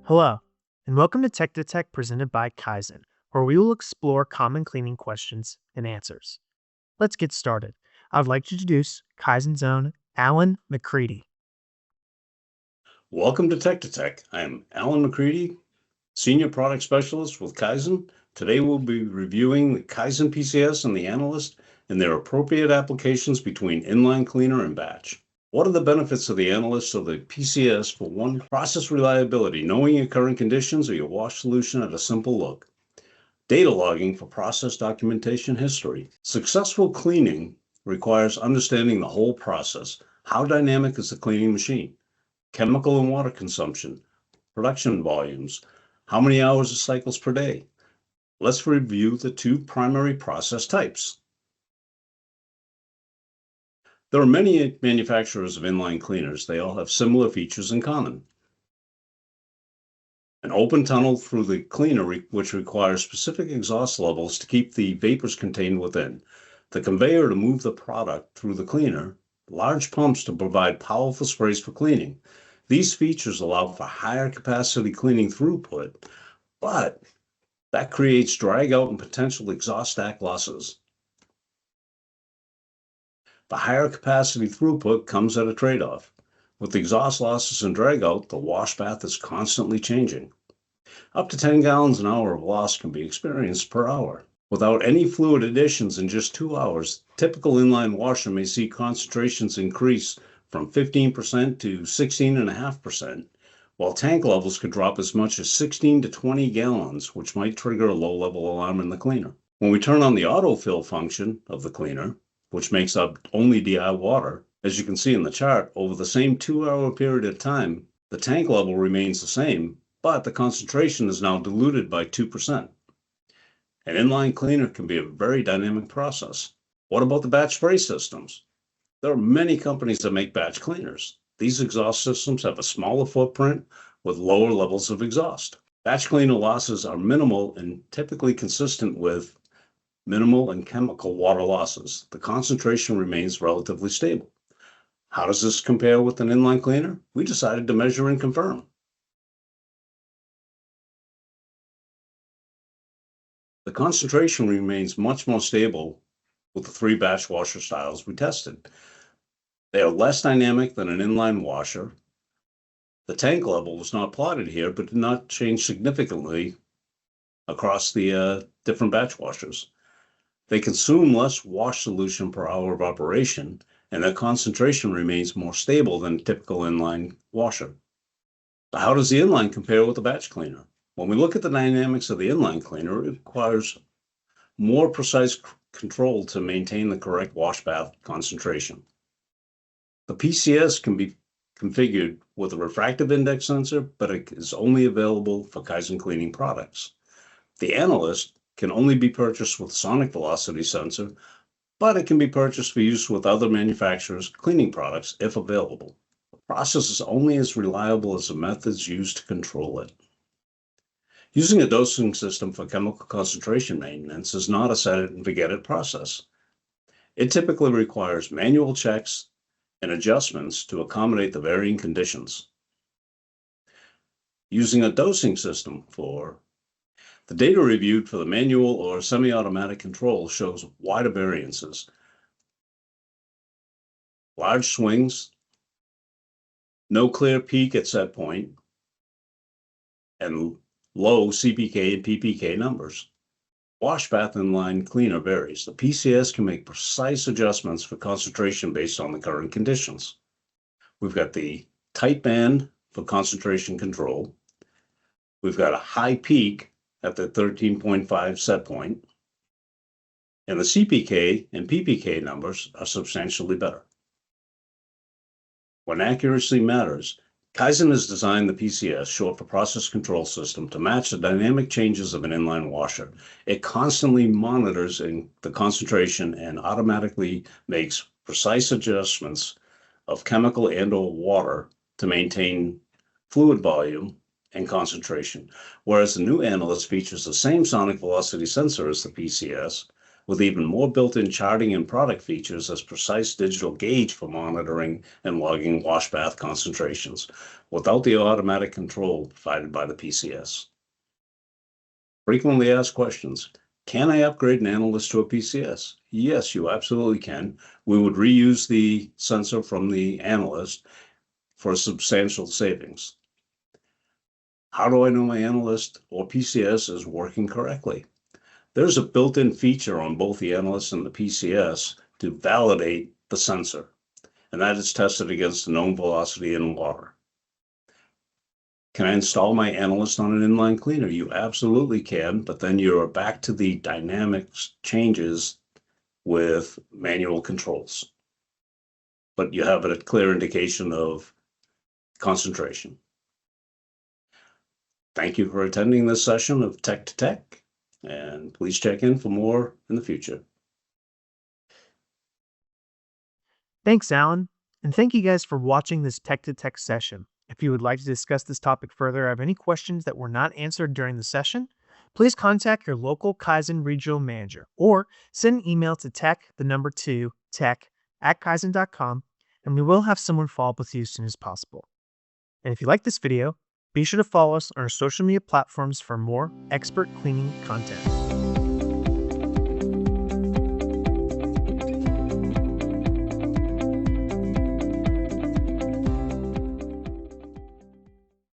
Hello, and welcome to Tech to Tech presented by KYZEN, where we will explore common cleaning questions and answers. Let's get started. I would like to introduce KYZEN's own Alan McCready. Welcome to Tech. I am Alan McCready, Senior Product Specialist with KYZEN. Today we'll be reviewing the KYZEN PCS and the Analyst and their appropriate applications between inline cleaner and batch. What are the benefits of the Analyst or the PCS for one, process reliability, knowing your current conditions or your wash solution at a simple look. Data logging for process documentation history. Successful cleaning requires understanding the whole process. How dynamic is the cleaning machine? Chemical and water consumption, production volumes, how many hours of cycles per day. Let's review the two primary process types. There are many manufacturers of inline cleaners. They all have similar features in common. An open tunnel through the cleaner, which requires specific exhaust levels to keep the vapors contained within. The conveyor to move the product through the cleaner, large pumps to provide powerful sprays for cleaning. These features allow for higher capacity cleaning throughput, but that creates drag out and potential exhaust stack losses. The higher capacity throughput comes at a trade-off. With exhaust losses and drag out, the wash bath is constantly changing. Up to 10 gallons an hour of loss can be experienced per hour. Without any fluid additions in just 2 hours, typical inline washer may see concentrations increase from 15% to 16.5%, while tank levels could drop as much as 16 to 20 gallons, which might trigger a low-level alarm in the cleaner. When we turn on the autofill function of the cleaner, which makes up only DI water, as you can see in the chart, over the same 2-hour period of time, the tank level remains the same, but the concentration is now diluted by 2%. An inline cleaner can be a very dynamic process. What about the batch spray systems? There are many companies that make batch cleaners. These exhaust systems have a smaller footprint with lower levels of exhaust. Batch cleaner losses are minimal and typically consistent with minimal and chemical water losses. The concentration remains relatively stable. How does this compare with an inline cleaner? We decided to measure and confirm. The concentration remains much more stable with the 3 batch washer styles we tested. They are less dynamic than an inline washer. The tank level was not plotted here, but did not change significantly across the different batch washers. They consume less wash solution per hour of operation, and their concentration remains more stable than a typical inline washer. So how does the inline compare with the batch cleaner? When we look at the dynamics of the inline cleaner, it requires more precise control to maintain the correct wash bath concentration. The PCS can be configured with a refractive index sensor, but it is only available for KYZEN cleaning products. The Analyst can only be purchased with sonic velocity sensor, but it can be purchased for use with other manufacturers' cleaning products if available. The process is only as reliable as the methods used to control it. Using a dosing system for chemical concentration maintenance is not a set it and forget it process. It typically requires manual checks and adjustments to accommodate the varying conditions. Using a dosing system for the data reviewed for the manual or semi-automatic control shows wider variances. Large swings, no clear peak at set point, and low CPK and PPK numbers. Wash bath inline cleaner varies. The PCS can make precise adjustments for concentration based on the current conditions. We've got the tight band for concentration control. We've got a high peak at the 13.5 set point, and the CPK and PPK numbers are substantially better. When accuracy matters, KYZEN has designed the PCS, short for Process Control System, to match the dynamic changes of an inline washer. It constantly monitors the concentration and automatically makes precise adjustments of chemical and/or water to maintain fluid volume and concentration, whereas the new Analyst features the same sonic velocity sensor as the PCS, with even more built-in charting and product features as precise digital gauge for monitoring and logging wash bath concentrations, without the automatic control provided by the PCS. Frequently asked questions. Can I upgrade an Analyst to a PCS? Yes, you absolutely can. We would reuse the sensor from the Analyst for substantial savings. How do I know my Analyst or PCS is working correctly? There's a built-in feature on both the Analyst and the PCS to validate the sensor, and that is tested against the known velocity in water. Can I install my Analyst on an inline cleaner? You absolutely can, but then you're back to the dynamics changes with manual controls. But you have a clear indication of concentration. Thank you for attending this session of Tech to Tech, and please check in for more in the future. Thanks, Alan. And thank you guys for watching this Tech to Tech session. If you would like to discuss this topic further or have any questions that were not answered during the session, please contact your local KYZEN regional manager or send an email to tech@kyzen.com, and we will have someone follow up with you as soon as possible. And if you like this video, be sure to follow us on our social media platforms for more expert cleaning content.